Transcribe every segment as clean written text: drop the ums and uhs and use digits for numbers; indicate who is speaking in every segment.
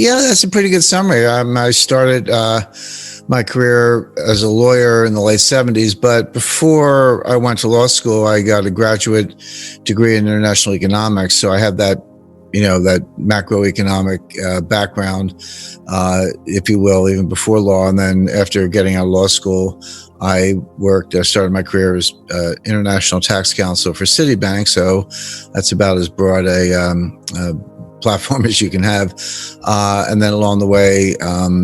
Speaker 1: Yeah, that's a pretty good summary. I started my career as a lawyer in the late 70s, but before I went to law school, I got a graduate degree in international economics. So I have that, that macroeconomic background, if you will, even before law. And then after getting out of law school, I started my career as international tax counsel for Citibank. So that's about as broad a platform as you can have. And then along the way,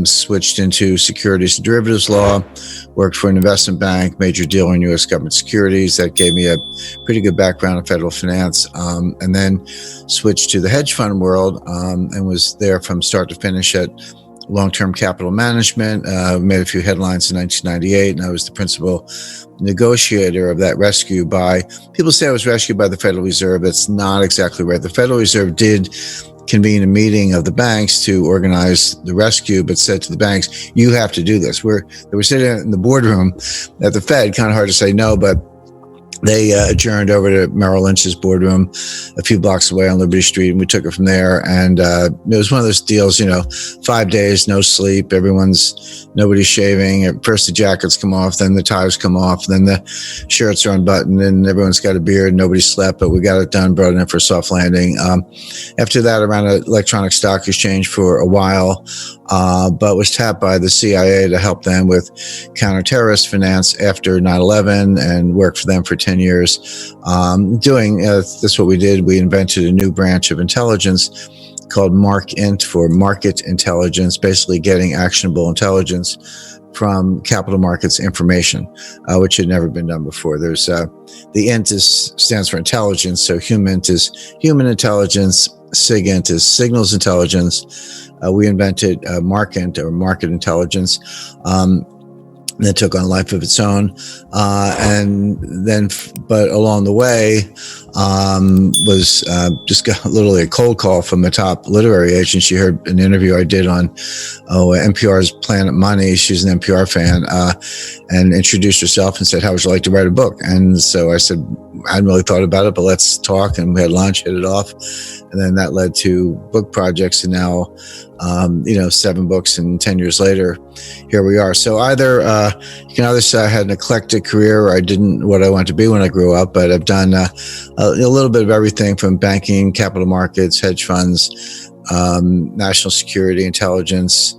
Speaker 1: switched into securities and derivatives law, worked for an investment bank, major dealer in U.S. government securities. That gave me a pretty good background in federal finance. And then switched to the hedge fund world and was there from start to finish at long-term capital management. Made a few headlines in 1998, and I was the principal negotiator of that rescue by, people say I was rescued by the Federal Reserve. That's not exactly right. The Federal Reserve did convene a meeting of the banks to organize the rescue, but said to the banks, you have to do this. They were sitting in the boardroom at the Fed, kind of hard to say no, but they adjourned over to Merrill Lynch's boardroom a few blocks away on Liberty Street, and we took it from there. And it was one of those deals, 5 days, no sleep, nobody's shaving. At first the jackets come off, then the ties come off, then the shirts are unbuttoned, and everyone's got a beard. Nobody slept, but we got it done, brought it in for a soft landing. After that, I ran an electronic stock exchange for a while, but was tapped by the CIA to help them with counterterrorist finance after 9/11, and worked for them for 10 years. That's what we did. We invented a new branch of intelligence called MarkInt, for market intelligence, basically getting actionable intelligence from capital markets information, which had never been done before. There's the INT stands for intelligence, so HUMINT is human intelligence, SIGINT is signals intelligence. We invented MarkInt, or market intelligence. That took on life of its own, but along the way, was just got literally a cold call from a top literary agent. She heard an interview I did on NPR's Planet Money. She's an NPR fan, and introduced herself and said, "How would you like to write a book?" And so I said, "I hadn't really thought about it, but let's talk." And we had lunch, hit it off, and then that led to book projects. And now, 7 books, and 10 years later, here we are. So you can either say I had an eclectic career, or I didn't what I wanted to be when I grew up, but I've done a little bit of everything from banking, capital markets, hedge funds, national security, intelligence,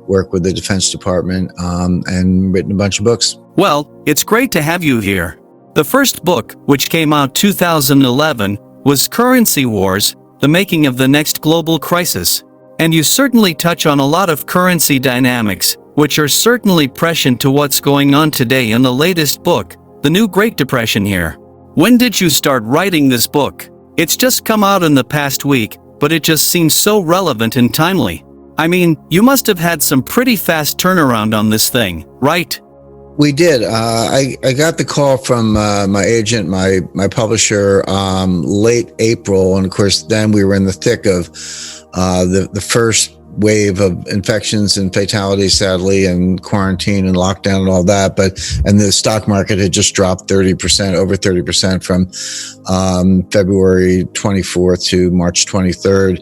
Speaker 1: work with the Defense Department, and written a bunch of books.
Speaker 2: Well, it's great to have you here. The first book, which came out 2011, was Currency Wars: The Making of the Next Global Crisis. And you certainly touch on a lot of currency dynamics, which are certainly prescient to what's going on today in the latest book, The New Great Depression here. When did you start writing this book? It's just come out in the past week, but it just seems so relevant and timely. I mean, you must have had some pretty fast turnaround on this thing, right?
Speaker 1: We did. I got the call from my agent, my publisher, late April, and of course, then we were in the thick of the first wave of infections and fatalities, sadly, and quarantine and lockdown and all that. And the stock market had just dropped 30%, over 30% from February 24th to March 23rd.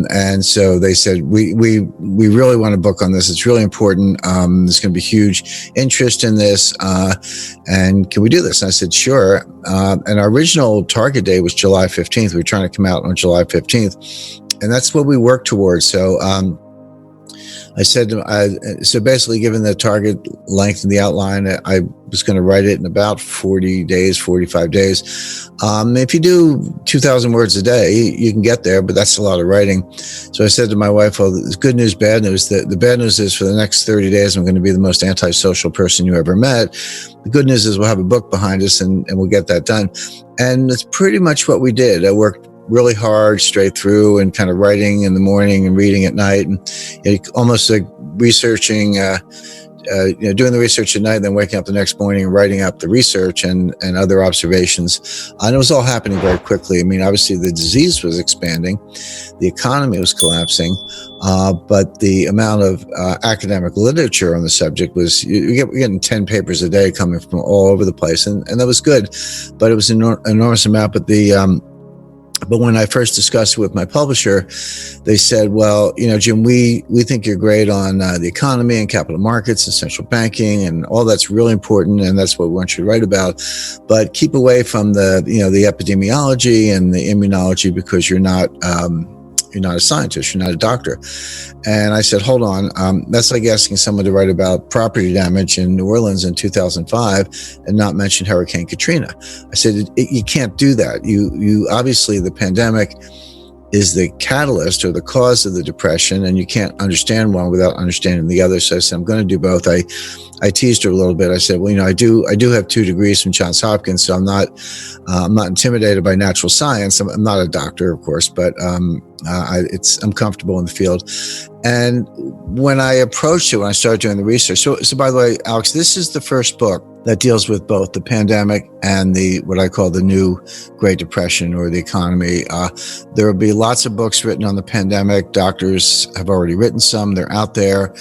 Speaker 1: And so they said, we really want to book on this. It's really important. There's going to be huge interest in this. And can we do this? And I said, sure. And our original target date was July 15th. We were trying to come out on July 15th. And that's what we worked towards. So I said, so basically, given the target length and the outline, I was going to write it in about 40 days, 45 days. If you do 2,000 words a day, you can get there, but that's a lot of writing. So I said to my wife, well, it's good news, bad news. The bad news is for the next 30 days, I'm going to be the most antisocial person you ever met. The good news is we'll have a book behind us and we'll get that done. And that's pretty much what we did. I worked really hard straight through and kind of writing in the morning and reading at night, and almost like researching, doing the research at night, and then waking up the next morning and writing up the research and other observations. And it was all happening very quickly. I mean, obviously the disease was expanding, the economy was collapsing, but the amount of academic literature on the subject was, we're getting 10 papers a day coming from all over the place, and that was good, but it was an enormous amount. But But when I first discussed it with my publisher, they said, well, Jim, we think you're great on the economy and capital markets and central banking and all that's really important. And that's what we want you to write about. But keep away from the epidemiology and the immunology because you're not a scientist, you're not a doctor. And I said, hold on, that's like asking someone to write about property damage in New Orleans in 2005 and not mention Hurricane Katrina. I said, you can't do that. You obviously, the pandemic is the catalyst or the cause of the depression, and you can't understand one without understanding the other. So I said, I'm going to do both. I teased her a little bit. I said, well, I do have 2 degrees from Johns Hopkins, so I'm not intimidated by natural science. I'm not a doctor, of course, but I'm comfortable in the field. And when I approached it, when I started doing the research, so by the way, Alex, this is the first book that deals with both the pandemic and what I call the new Great Depression or the economy. There will be lots of books written on the pandemic. Doctors have already written some. They're out there.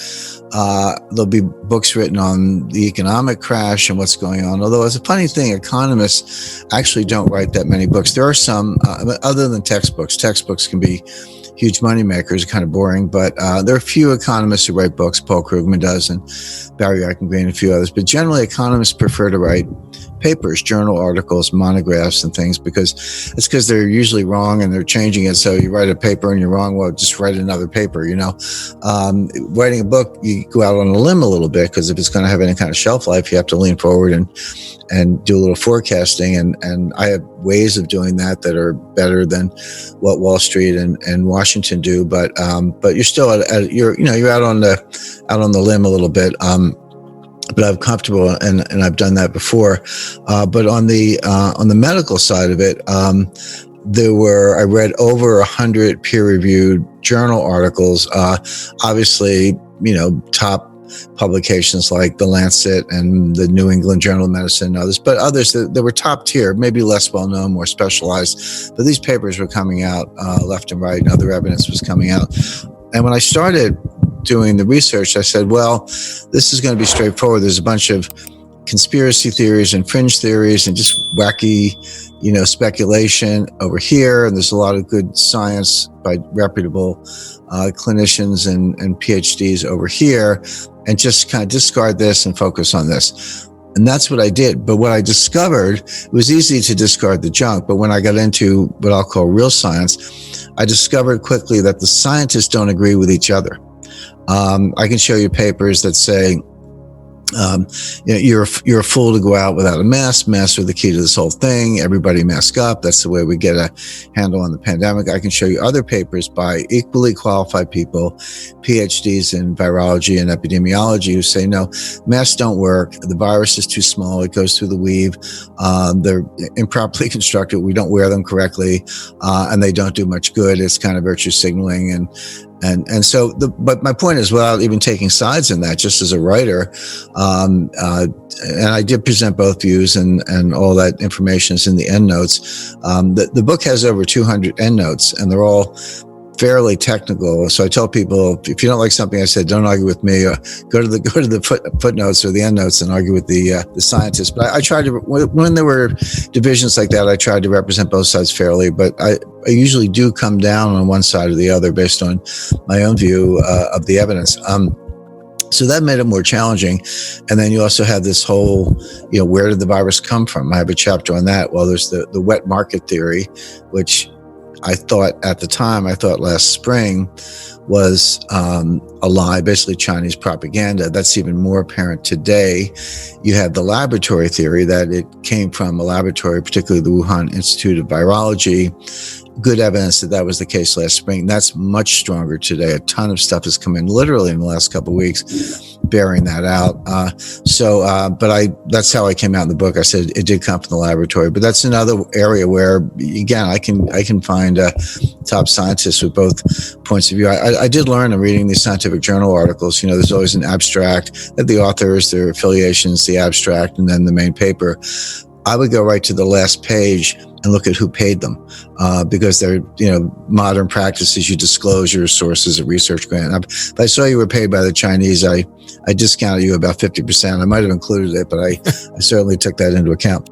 Speaker 1: There'll be books written on the economic crash and what's going on. Although it's a funny thing, economists actually don't write that many books. There are some, other than textbooks. Textbooks can be huge money makers, kind of boring, but there are a few economists who write books. Paul Krugman does, and Barry Eichengreen, and a few others. But generally, economists prefer to write papers, journal articles, monographs, and things because they're usually wrong and they're changing it. So you write a paper and you're wrong. Well, just write another paper. Writing a book, you go out on a limb a little bit because if it's going to have any kind of shelf life, you have to lean forward and do a little forecasting. And I have ways of doing that are better than what Wall Street and Washington do. But you're still you're out on the limb a little bit. But I'm comfortable and I've done that before. But on the medical side of it, I read over 100 peer-reviewed journal articles. Obviously, top publications like The Lancet and the New England Journal of Medicine and others, but others that were top tier, maybe less well known, more specialized. But these papers were coming out left and right, and other evidence was coming out. And when I started doing the research, I said, well, this is going to be straightforward. There's a bunch of conspiracy theories and fringe theories and just wacky, speculation over here. And there's a lot of good science by reputable clinicians and PhDs over here. And just kind of discard this and focus on this. And that's what I did. But what I discovered, it was easy to discard the junk. But when I got into what I'll call real science, I discovered quickly that the scientists don't agree with each other. I can show you papers that say, you're a fool to go out without a mask. Masks are the key to this whole thing. Everybody mask up. That's the way we get a handle on the pandemic. I can show you other papers by equally qualified people, PhDs in virology and epidemiology, who say, no, masks don't work. The virus is too small. It goes through the weave. They're improperly constructed. We don't wear them correctly. And they don't do much good. It's kind of virtue signaling. And so, but my point is, without even taking sides in that, just as a writer, and I did present both views, and all that information is in the endnotes. The book has over 200 endnotes, and they're all fairly technical. So I tell people, if you don't like something I said, don't argue with me. Go to the footnotes or the endnotes and argue with the scientists. But I tried to, when there were divisions like that, I tried to represent both sides fairly. But I usually do come down on one side or the other based on my own view of the evidence. So that made it more challenging. And then you also have this whole, where did the virus come from? I have a chapter on that. Well, there's the wet market theory, which I thought last spring was a lie, basically Chinese propaganda. That's even more apparent today. You have the laboratory theory that it came from a laboratory, particularly the Wuhan Institute of Virology. Good evidence that was the case last spring. That's much stronger today. A ton of stuff has come in literally in the last couple of weeks bearing that out. That's how I came out in the book. I said it did come from the laboratory, but that's another area where, again, I can find top scientists with both points of view. I did learn in reading these scientific journal articles, there's always an abstract, the authors, their affiliations, the abstract, and then the main paper. I would go right to the last page and look at who paid them, because they're, modern practices. You disclose your sources of research grant. If I saw you were paid by the Chinese, I discounted you about 50%. I might have included it, but I certainly took that into account.